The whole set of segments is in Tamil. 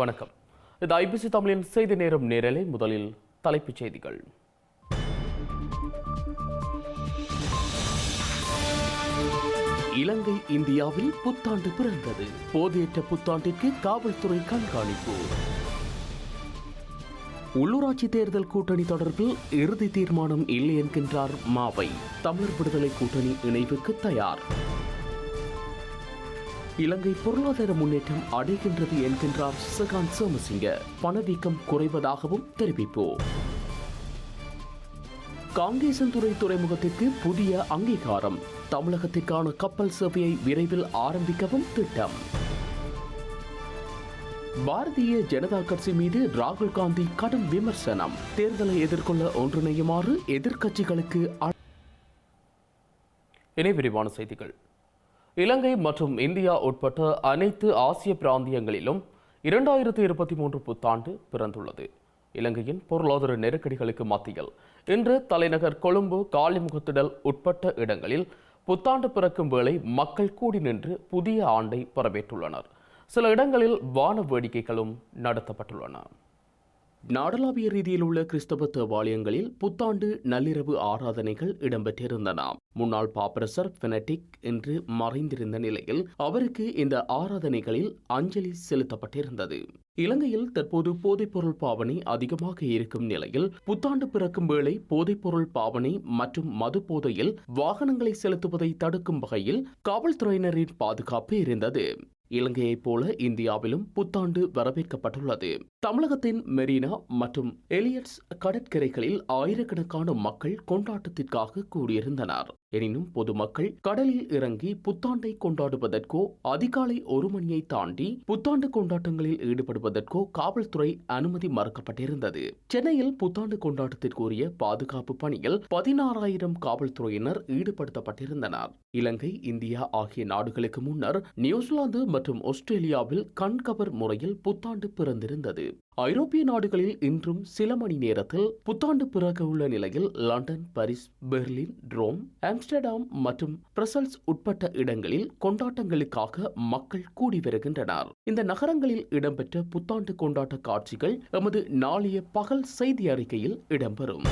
வணக்கம். இது ஐபிசி தமிழின் செய்தி நேரம் நேரலை. முதலில் தலைப்புச் செய்திகள். இலங்கை இந்தியாவில் புத்தாண்டு பிறந்தது. போதையற்ற புத்தாண்டிற்கு காவல்துறை கண்காணிப்பு. உள்ளூராட்சி தேர்தல் கூட்டணி தொடர்பில் இறுதி தீர்மானம் இல்லை என்கின்றார் மாவை. தமிழர் விடுதலை கூட்டணி இணைவுக்கு தயார். இலங்கை பொருளாதார முன்னேற்றம் அடைகின்றது என்கின்றார் சகான் சோமசிங்க. பணவீக்கம் குறைவதாகவும் தெரிவிப்பு. காங்கேசன்துறை துறைமுகத்திற்கு புதிய அங்கீகாரம். தமிழகத்திற்கான கப்பல் சேவையை விரைவில் ஆரம்பிக்கவும் திட்டம். பாரதிய ஜனதா கட்சி மீது ராகுல் காந்தி கடும் விமர்சனம். தேர்தலை எதிர்கொள்ள ஒன்றிணையுமாறு எதிர்க்கட்சிகளுக்கு. இனி விரிவான செய்திகள். இலங்கை மற்றும் இந்தியா உட்பட்ட அனைத்து ஆசிய பிராந்தியங்களிலும் 2023 புத்தாண்டு பிறந்துள்ளது. இலங்கையின் பொருளாதார நெருக்கடிகளுக்கு மத்தியில் இன்று தலைநகர் கொழும்பு, காலிமுகத்திடல் உட்பட்ட இடங்களில் புத்தாண்டு பிறக்கும் வேளை மக்கள் கூடி நின்று புதிய ஆண்டை வரவேற்றுள்ளனர். சில இடங்களில் வான வேடிக்கைகளும் நடத்தப்பட்டுள்ளன. நாடளாவிய ரீதியில் உள்ள கிறிஸ்தவ தேவாலயங்களில் புத்தாண்டு நள்ளிரவு ஆராதனைகள் இடம்பெற்றிருந்தன. முன்னாள் பாப்பரசர் பெனடிக் என்று மறைந்திருந்த நிலையில் அவருக்கு இந்த ஆராதனைகளில் அஞ்சலி செலுத்தப்பட்டிருந்தது. இலங்கையில் தற்போது போதைப்பொருள் பாவனை அதிகமாக இருக்கும் நிலையில் புத்தாண்டு பிறக்கும் வேளை போதைப்பொருள் பாவனை மற்றும் மது போதையில் வாகனங்களை செலுத்துவதை தடுக்கும் வகையில் காவல்துறையினரின் பாதுகாப்பு இருந்தது. இலங்கையைப் போல இந்தியாவிலும் புத்தாண்டு வரவேற்கப்பட்டுள்ளது. தமிழகத்தின் மெரினா மற்றும் எலியட்ஸ் கடற்கரைகளில் ஆயிரக்கணக்கான மக்கள் கொண்டாட்டத்திற்காக கூடியிருந்தனர். எனினும் பொதுமக்கள் கடலில் இறங்கி புத்தாண்டை கொண்டாடுவதற்கோ அதிகாலை 1 மணியை தாண்டி புத்தாண்டு கொண்டாட்டங்களில் ஈடுபடுவதற்கோ காவல்துறை அனுமதி மறுக்கப்பட்டிருந்தது. சென்னையில் புத்தாண்டு கொண்டாட்டத்திற்குரிய பாதுகாப்பு பணியில் 16,000 காவல்துறையினர் ஈடுபடுத்தப்பட்டிருந்தனர். இலங்கை, இந்தியா ஆகிய நாடுகளுக்கு முன்னர் நியூசிலாந்து மற்றும் ஆஸ்திரேலியாவில் கண்கவர் முறையில் புத்தாண்டு பிறந்திருந்தது. ஐரோப்பிய நாடுகளில் இன்றும் சில மணி நேரத்தில் புத்தாண்டு பிறக்க உள்ள நிலையில் London, Paris, Berlin, Rome, Amsterdam மற்றும் பிரசல்ஸ் உட்பட்ட இடங்களில் கொண்டாட்டங்களுக்காக மக்கள் கூடி வருகின்றனர். இந்த நகரங்களில் இடம்பெற்ற புத்தாண்டு கொண்டாட்ட காட்சிகள் எமது நாளைய பகல் செய்தி அறிக்கையில் இடம்பெறும்.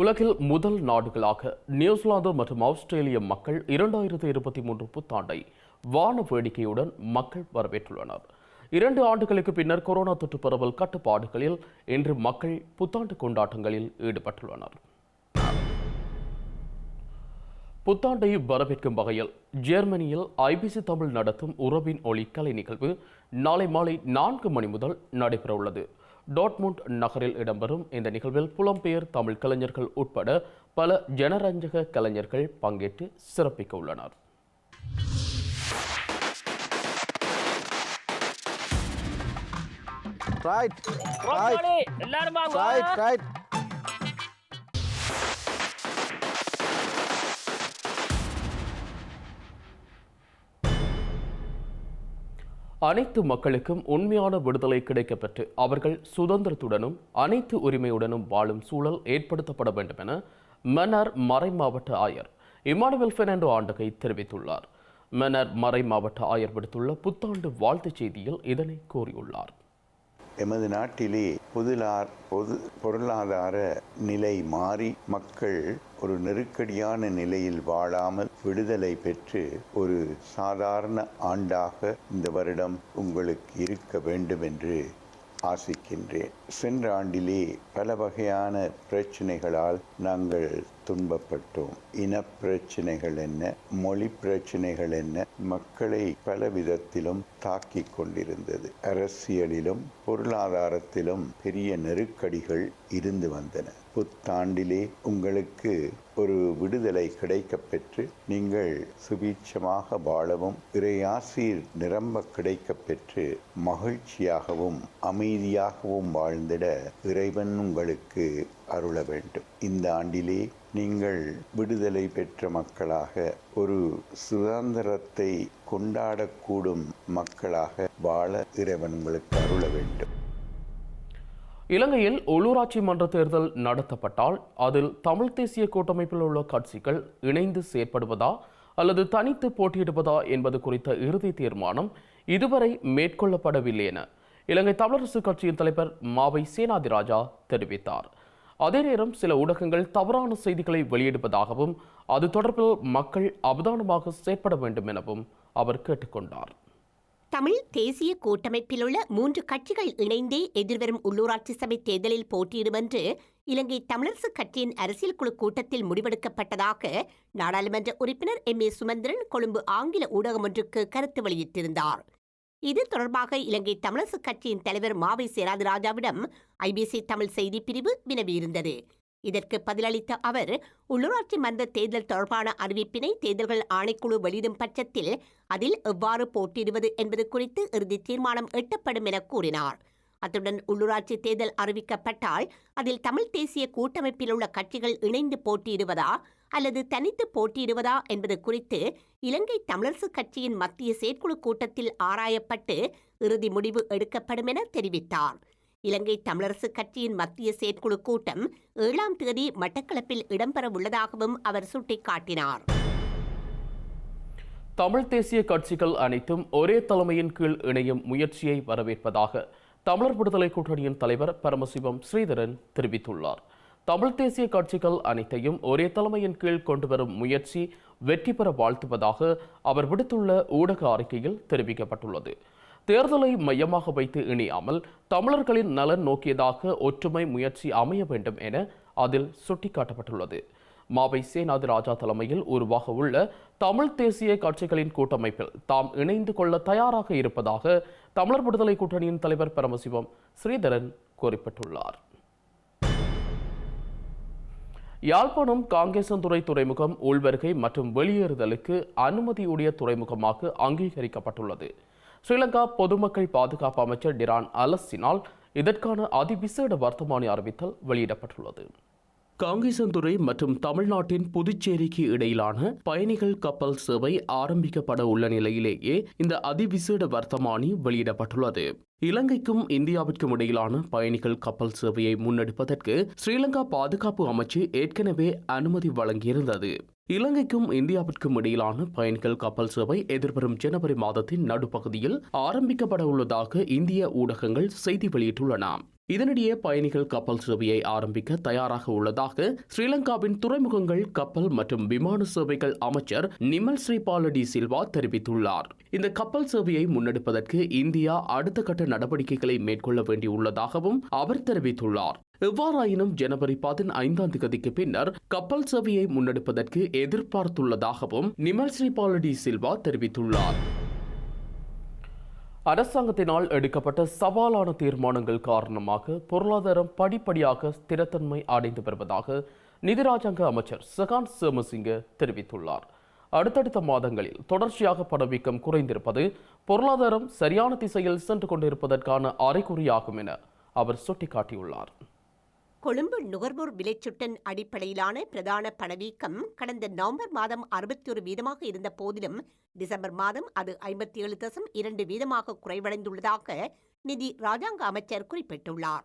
உலகில் முதல் நாடுகளாக நியூசிலாந்து மற்றும் ஆஸ்திரேலிய மக்கள் 2023 புத்தாண்டை வான வேடிக்கையுடன் மக்கள் வரவேற்றுள்ளனர். 2 ஆண்டுகளுக்கு பின்னர் கொரோனா தொற்று பரவல் கட்டுப்பாடுகளில் இன்று மக்கள் புத்தாண்டு கொண்டாட்டங்களில் ஈடுபட்டுள்ளனர். புத்தாண்டை வரவேற்கும் வகையில் ஜெர்மனியில் ஐபிசி தமிழ் நடத்தும் உறவின் ஒளி கலை நிகழ்வு நாளை மாலை 4 மணி முதல் நடைபெறவுள்ளது. டாட்முண்ட் நகரில் இடம்பெறும் இந்த நிகழ்வில் புலம்பெயர் தமிழ் கலைஞர்கள் உட்பட பல ஜனரஞ்சக கலைஞர்கள் பங்கேற்று சிறப்பிக்க உள்ளனர். அனைத்து மக்களுக்கும் உண்மையான விடுதலை கிடைக்கப்பெற்று அவர்கள் சுதந்திரத்துடனும் அனைத்து உரிமையுடனும் வாழும் சூழல் ஏற்படுத்தப்பட வேண்டும் என மன்னார் மறைமாவட்ட ஆயர் இமானுவேல் பெர்னாண்டோ ஆண்டகை தெரிவித்துள்ளார். மன்னார் மறைமாவட்ட ஆயர் விடுத்துள்ள புத்தாண்டு வாழ்த்துச் செய்தியில் இதனை கூறியுள்ளார். எமது நாட்டிலே பொருளாதார நிலை மாறி மக்கள் ஒரு நெருக்கடியான நிலையில் வாழாமல் விடுதலை பெற்று ஒரு சாதாரண ஆண்டாக இந்த வருடம் உங்களுக்கு இருக்க வேண்டும் என்று ஆசிக்கின்றேன். சென்ற ஆண்டிலே பல வகையான பிரச்சனைகளால் நாங்கள் துன்பப்பட்டோம். இனப்பிரச்சனைகள் என்ன, மொழி பிரச்சனைகள் என்ன, மக்களை பல விதத்திலும் தாக்கிக் கொண்டிருந்தது. அரசியலிலும் பொருளாதாரத்திலும் பெரிய நெருக்கடிகள் இருந்து வந்தன. புத்தாண்டிலே உங்களுக்கு ஒரு விடுதலை கிடைக்கப்பெற்று நீங்கள் சுபீட்சமாக வாழவும் இறையாசீர் நிரம்ப கிடைக்கப்பெற்று மகிழ்ச்சியாகவும் அமைதியாகவும் வாழ்ந்திட இறைவன் உங்களுக்கு அருள வேண்டும். இந்த ஆண்டிலே நீங்கள் விடுதலை பெற்ற மக்களாக ஒரு சுதந்திரத்தை கொண்டாடக்கூடும் மக்களாக வாழ இறைவன் உங்களுக்கு அருள வேண்டும். இலங்கையில் உள்ளூராட்சி மன்ற தேர்தல் நடத்தப்பட்டால் அதில் தமிழ் தேசிய கூட்டமைப்பில் உள்ள கட்சிகள் இணைந்து செயற்படுவதா அல்லது தனித்து போட்டியிடுவதா என்பது குறித்த இறுதி தீர்மானம் இதுவரை மேற்கொள்ளப்படவில்லை என இலங்கை தமிழரசு கட்சியின் தலைவர் மாவை சேனாதிராஜா தெரிவித்தார். அதே நேரம் சில ஊடகங்கள் தவறான செய்திகளை வெளியிடுவதாகவும் அது தொடர்பில் மக்கள் அவதானமாக செயற்பட வேண்டும் எனவும் அவர் கேட்டுக்கொண்டார். தமிழ் தேசிய கூட்டமைப்பில் உள்ள 3 கட்சிகள் இணைந்தே எதிர்வரும் உள்ளூராட்சி சபை தேர்தலில் போட்டியிடும் என்று இலங்கை தமிழரசு கட்சியின் அரசியல் குழு கூட்டத்தில் முடிவெடுக்கப்பட்டதாக நாடாளுமன்ற உறுப்பினர் எம். ஏ. சுமந்திரன் கொழும்பு ஆங்கில ஊடகம் ஒன்றுக்கு கருத்து வெளியிட்டிருந்தார். இது தொடர்பாக இலங்கை தமிழரசு கட்சியின் தலைவர் மாவை சேனாதிராஜாவிடம் ஐபிசி தமிழ் செய்தி பிரிவு வினவியிருந்தது. இதற்கு பதிலளித்த அவர், உள்ளூராட்சி மன்ற தேர்தல் தொடர்பான அறிவிப்பினை தேர்தல்கள் ஆணைக்குழு வெளியிடும் பட்சத்தில் அதில் எவ்வாறு போட்டியிடுவது என்பது குறித்து இறுதி தீர்மானம் எட்டப்படும் என கூறினார். அத்துடன் உள்ளூராட்சி தேர்தல் அறிவிக்கப்பட்டால் அதில் தமிழ் தேசிய கூட்டமைப்பில் உள்ள கட்சிகள் இணைந்து போட்டியிடுவதா அல்லது தனித்து போட்டியிடுவதா என்பது குறித்து இலங்கை தமிழரசு கட்சியின் மத்திய செயற்குழு கூட்டத்தில் ஆராயப்பட்டு இறுதி முடிவு எடுக்கப்படும் என தெரிவித்தார். இலங்கை தமிழரசு கட்சியின் மத்திய செயற்குழு கூட்டம் 7ஆம் தேதி மட்டக்களப்பில் இடம்பெறவுள்ளதாகவும் அவர் சுட்டிக்காட்டினார். தமிழ் தேசிய கட்சிகள் அனைத்தும் ஒரே தலைமையின் கீழ் இணையும் முயற்சியை வரவேற்பதாக தமிழர் விடுதலை கூட்டணியின் தலைவர் பரமசிவம் ஸ்ரீதரன் தெரிவித்துள்ளார். தமிழ் தேசிய கட்சிகள் அனைத்தையும் ஒரே தலைமையின் கீழ் கொண்டுவரும் முயற்சி வெற்றி பெற வாழ்த்துவதாக அவர் விடுத்துள்ள ஊடக அறிக்கையில் தெரிவிக்கப்பட்டுள்ளது. தேர்தலை மையமாக வைத்து இணையாமல் தமிழர்களின் நலன் நோக்கியதாக ஒற்றுமை முயற்சி அமைய வேண்டும் என அதில் சுட்டிக்காட்டப்பட்டுள்ளது. மாவை சேனாதிராஜா தலைமையில் உருவாக உள்ள தமிழ் தேசிய கட்சிகளின் கூட்டமைப்பில் தாம் இணைந்து கொள்ள தயாராக இருப்பதாக தமிழர் விடுதலை கூட்டணியின் தலைவர் பரமசிவம் ஸ்ரீதரன் குறிப்பிட்டுள்ளார். யாழ்ப்பாணம் காங்கேசன்துறை துறைமுகம் உள்வருகை மற்றும் வெளியேறுதலுக்கு அனுமதியுடைய துறைமுகமாக அங்கீகரிக்கப்பட்டுள்ளது. ஸ்ரீலங்கா பொதுமக்கள் பாதுகாப்பு அமைச்சர் டிரான் அலஸினால் இதற்கான அதிவிசேட வர்த்தமானி அறிவித்தல் வெளியிடப்பட்டுள்ளது. காங்கேசன்துறை மற்றும் தமிழ்நாட்டின் புதுச்சேரிக்கு இடையிலான பயணிகள் கப்பல் சேவை ஆரம்பிக்கப்பட உள்ள நிலையிலேயே இந்த அதிவிசேட வர்த்தமானி வெளியிடப்பட்டுள்ளது. இலங்கைக்கும் இந்தியாவிற்கும் இடையிலான பயணிகள் கப்பல் சேவையை முன்னெடுப்பதற்கு ஸ்ரீலங்கா பாதுகாப்பு அமைச்சு ஏற்கனவே அனுமதி வழங்கியிருந்தது. இலங்கைக்கும் இந்தியாவிற்கும் இடையிலான பயணிகள் கப்பல் சேவை எதிர்வரும் ஜனவரி மாதத்தின் நடுப்பகுதியில் ஆரம்பிக்கப்பட உள்ளதாக இந்திய ஊடகங்கள் செய்தி வெளியிட்டுள்ளன. இதனிடையே பயணிகள் கப்பல் சேவையை ஆரம்பிக்க தயாராக உள்ளதாக ஸ்ரீலங்காவின் துறைமுகங்கள் கப்பல் மற்றும் விமான சேவைகள் அமைச்சர் நிமல் ஸ்ரீபால டி சில்வா தெரிவித்துள்ளார். இந்த கப்பல் சேவையை முன்னெடுப்பதற்கு இந்தியா அடுத்த கட்ட நடவடிக்கைகளை மேற்கொள்ள வேண்டியுள்ளதாகவும் அவர் தெரிவித்துள்ளார். எவ்வாறாயினும் ஜனவரி 15ஆம் தேதிக்கு பின்னர் கப்பல் சேவையை முன்னெடுப்பதற்கு எதிர்பார்த்துள்ளதாகவும் நிமல் ஸ்ரீபால டி சில்வா தெரிவித்துள்ளார். அரசாங்கத்தினால் எடுக்கப்பட்ட சவாலான தீர்மானங்கள் காரணமாக பொருளாதாரம் படிப்படியாக ஸ்திரத்தன்மை அடைந்து வருவதாக நிதி ராஜாங்க அமைச்சர் சகான் சேமசிங்க தெரிவித்துள்ளார். அடுத்தடுத்த மாதங்களில் தொடர்ச்சியாக பணவீக்கம் குறைந்திருப்பது பொருளாதாரம் சரியான திசையில் சென்று கொண்டிருப்பதற்கான அறிகுறியாகும் என அவர் சுட்டிக்காட்டியுள்ளார். கொழும்பு நுகர்வோர் விலைச்சுட்டன் அடிப்படையிலான பிரதான பணவீக்கம் கடந்த நவம்பர் மாதம் 61% இருந்த போதிலும் டிசம்பர் மாதம் அது 57.2% குறைவடைந்துள்ளதாக நிதி ராஜாங்க அமைச்சர் குறிப்பிட்டுள்ளார்.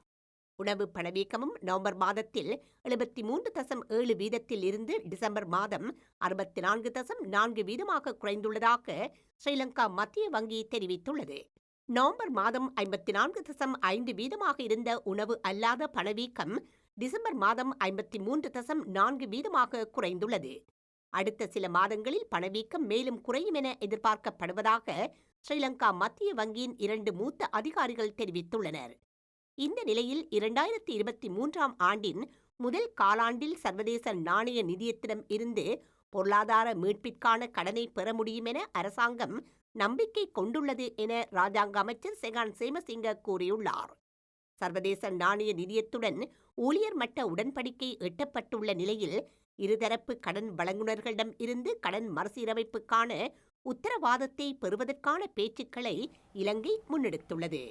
உணவு பணவீக்கமும் நவம்பர் மாதத்தில் 73.7% இருந்து டிசம்பர் மாதம் 64.4% குறைந்துள்ளதாக ஸ்ரீலங்கா மத்திய வங்கி தெரிவித்துள்ளது. நவம்பர் மாதம் 54.5% இருந்த உணவு அல்லாத பணவீக்கம் டிசம்பர் மாதம் 53.4% குறைந்துள்ளது. அடுத்த சில மாதங்களில் பணவீக்கம் மேலும் குறையும் என எதிர்பார்க்கப்படுவதாக ஸ்ரீலங்கா மத்திய வங்கியின் 2 மூத்த அதிகாரிகள் தெரிவித்துள்ளனர். இந்த நிலையில் 2023ஆம் ஆண்டின் முதல் காலாண்டில் சர்வதேச நாணய நிதியத்திடம் இருந்து பொருளாதார மீட்பிற்கான கடனை பெற முடியும் என அரசாங்கம் நம்பிக்கை கொண்டுள்ளது என ராஜாங்க அமைச்சர் செகான் சேமசிங்க கூறியுள்ளார். சர்வதேச நாணய நிதியத்துடன் ஊழியர் மட்ட உடன்படிக்கை எட்டப்பட்டுள்ள நிலையில் இருதரப்பு கடன் வழங்குநர்களிடம் இருந்து கடன் மறுசீரமைப்புக்கான உத்தரவாதத்தை பெறுவதற்கான பேச்சுக்களை இலங்கை முன்னெடுத்துள்ளது.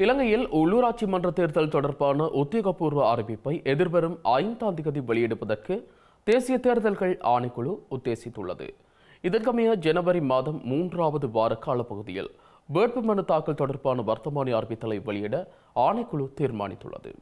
இலங்கையில் உள்ளூராட்சி மன்ற தேர்தல் தொடர்பான உத்தியோகபூர்வ அறிவிப்பை எதிர்வரும் 5ஆம் தேதி வெளியிடுவதற்கு தேசிய தேர்தல்கள் ஆணைக்குழு உத்தேசித்துள்ளது. இதற்கமைய ஜனவரி மாதம் 3வது வார காலப்பகுதியில் வேட்புமனு தாக்கல் தொடர்பான வர்த்தமானி அறிவித்தலை வெளியிட ஆணைக்குழு தீர்மானித்துள்ளது.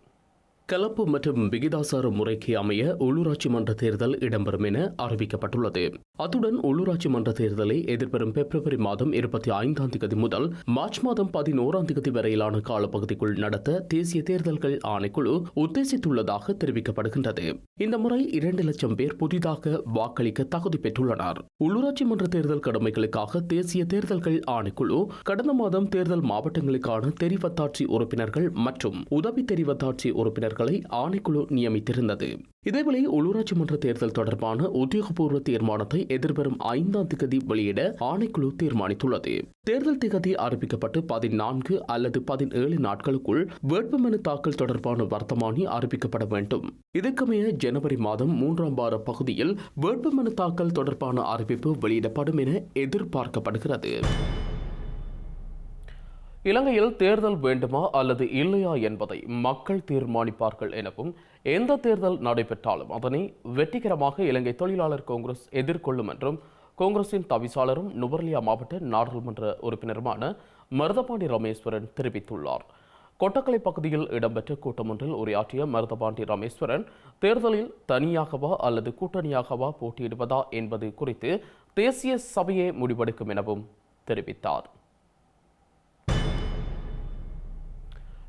கலப்பு மற்றும் விகிதாசார முறைக்கு அமைய உள்ளூராட்சி மன்ற தேர்தல் இடம்பெறும் என அறிவிக்கப்பட்டுள்ளது. அத்துடன் உள்ளூராட்சி மன்ற தேர்தலை எதிர்வரும் பிப்ரவரி மாதம் 25ஆம் தேதி முதல் மார்ச் மாதம் 11ஆம் தேதி வரையிலான காலப்பகுதிக்குள் நடத்த தேசிய தேர்தல்கள் ஆணைக்குழு உத்தேசித்துள்ளதாக தெரிவிக்கப்படுகின்றது. இந்த முறை 2 லட்சம் பேர் புதிதாக வாக்களிக்க தகுதி பெற்றுள்ளனர். உள்ளூராட்சி மன்ற தேர்தல் கடமைகளுக்காக தேசிய தேர்தல்கள் ஆணைக்குழு கடந்த மாதம் தேர்தல் மாவட்டங்களுக்கான தெரிவத்தாட்சி உறுப்பினர்கள் மற்றும் உதவி தெரிவத்தாட்சி உறுப்பினர்கள் ஆணைக்குழு நியமித்திருந்தது. இதேவேளை உள்ளூராட்சி மன்ற தேர்தல் தொடர்பான உத்தியோகபூர்வ தீர்மானத்தை எதிர்வரும் 5ஆம் தேதி வெளியிட ஆணைக்குழு தீர்மானித்துள்ளது. தேர்தல் திகதி அறிவிக்கப்பட்டு 14 அல்லது 17 நாட்களுக்குள் வேட்புமனு தாக்கல் தொடர்பான வர்த்தமானி அறிவிக்கப்பட வேண்டும். இதற்கமைய ஜனவரி மாதம் 3ஆம் வார பகுதியில் வேட்புமனு தாக்கல் தொடர்பான அறிவிப்பு வெளியிடப்படும் என எதிர்பார்க்கப்படுகிறது. இலங்கையில் தேர்தல் வேண்டுமா அல்லது இல்லையா என்பதை மக்கள் தீர்மானிப்பார்கள் எனவும் எந்த தேர்தல் நடைபெற்றாலும் அதனை வெற்றிகரமாக இலங்கை தொழிலாளர் காங்கிரஸ் எதிர்கொள்ளும் என்றும் காங்கிரசின் தவிசாளரும் நுவரெலியா மாவட்ட நாடாளுமன்ற உறுப்பினருமான மருதபாண்டி ரமேஸ்வரன் தெரிவித்துள்ளார். கொட்டக்கலை பகுதியில் இடம்பெற்ற கூட்டம் ஒன்றில் உரையாற்றிய மருதபாண்டி ரமேஸ்வரன் தேர்தலில் தனியாகவா அல்லது கூட்டணியாகவா போட்டியிடுவதா என்பது குறித்து தேசிய சபையே முடிவெடுக்கும் எனவும் தெரிவித்தார்.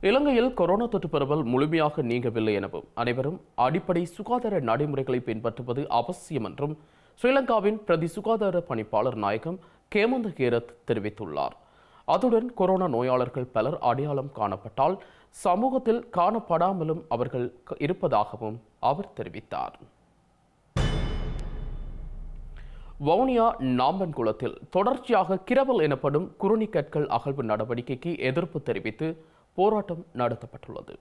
இலங்கையில் கொரோனா தொற்று பரவல் முழுமையாக நீங்கவில்லை எனவும் அனைவரும் அடிப்படை சுகாதார நடைமுறைகளை பின்பற்றுவது அவசியம் என்றும் ஸ்ரீலங்காவின் பிரதி சுகாதார பணிப்பாளர் நாயகம் கேமந்த கேரத் தெரிவித்துள்ளார். அதுடன் கொரோனா நோயாளர்கள் பலர் அடையாளம் காணப்பட்டால் சமூகத்தில் காணப்படாமலும் அவர்கள் இருப்பதாகவும் அவர் தெரிவித்தார். வவுனியா நாம்பன்குளத்தில் தொடர்ச்சியாக கிரவல் எனப்படும் குருணிக்கற்கள் அகழ்வு நடவடிக்கைக்கு எதிர்ப்பு தெரிவித்து போராட்டம் நடத்தப்பட்டுள்ளது.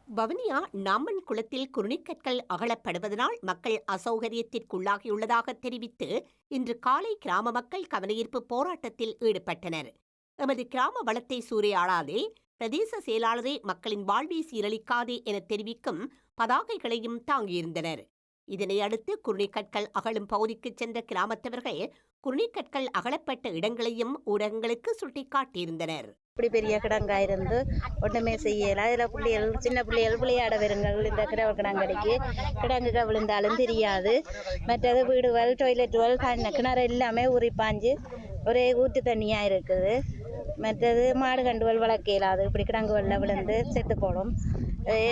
வவுனியா நாம்பன் குளத்தில் குருணிக்கற்கள் அகழப்படுவதனால் மக்கள் அசௌகரியத்திற்குள்ளாகியுள்ளதாக தெரிவித்து இன்று காலை கிராம மக்கள் கவனஈர்ப்பு போராட்டத்தில் ஈடுபட்டனர். எமது கிராம வளத்தை சூறையாடாதே, பிரதேச செயலாளரே மக்களின் வாழ்வை சீரழிக்காதே என தெரிவிக்கும் பதாகைகளையும் தாங்கியிருந்தனர். இதனையடுத்து குருணிக்கற்கள் அகழும் பகுதிக்கு சென்ற கிராமத்தவர்கள் குருணிக்கற்கள் அகழப்பட்ட இடங்களையும் ஊடகங்களுக்கு சுட்டிக்காட்டியிருந்தனர். இப்படி பெரிய கிடங்கா இருந்து ஒன்றுமே செய்யல. அதில் பிள்ளைகள் சின்ன பிள்ளைகள் விளையாட வருங்கள். இந்த கிடங்கடிக்கு கிடங்குக விழுந்தாலும் தெரியாது. மற்றது வீடுகள் டாய்லெட்டுகள் கிணறு எல்லாமே ஊறி பாஞ்சு ஒரே ஊற்று தண்ணியாக இருக்குது. மற்றது மாடு கண்டுகள் வளர்க்க இயலாது. இப்படி கிடங்குகளில் விழுந்து செத்து போடும்.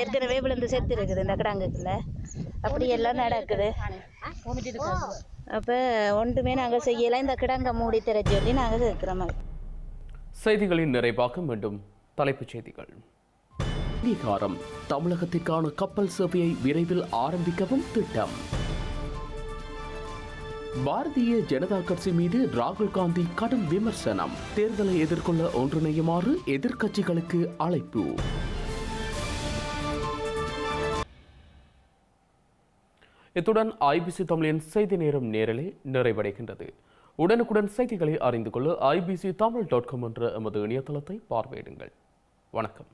ஏற்கனவே விழுந்து செத்து இருக்குது இந்த கிடங்குக்குள்ள. அப்படியெல்லாம் நடக்குது. அப்போ ஒன்றுமே நாங்கள் செய்யலை. இந்த கிடங்கை மூடி தர சொல்லி நாங்கள் இருக்கிற மாதிரி. செய்திகளின் நிறைவாக மீண்டும் தலைப்புச் செய்திகள். அங்கீகாரம், தமிழகத்திற்கான கப்பல் சேவையை விரைவில் ஆரம்பிக்கவும் திட்டம். பாரதிய ஜனதா கட்சி மீது ராகுல் காந்தி கடும் விமர்சனம். தேர்தலை எதிர்கொள்ள ஒன்றிணையுமாறு எதிர்க்கட்சிகளுக்கு அழைப்பு. இத்துடன் ஐபிசி தமிழின் செய்தி நேரம் நேரலே நிறைவடைகின்றது. உடனுக்குடன் செய்திகளை அறிந்து கொள்ள ibctamil.com என்ற எமது இணையதளத்தை பார்வையிடுங்கள். வணக்கம்.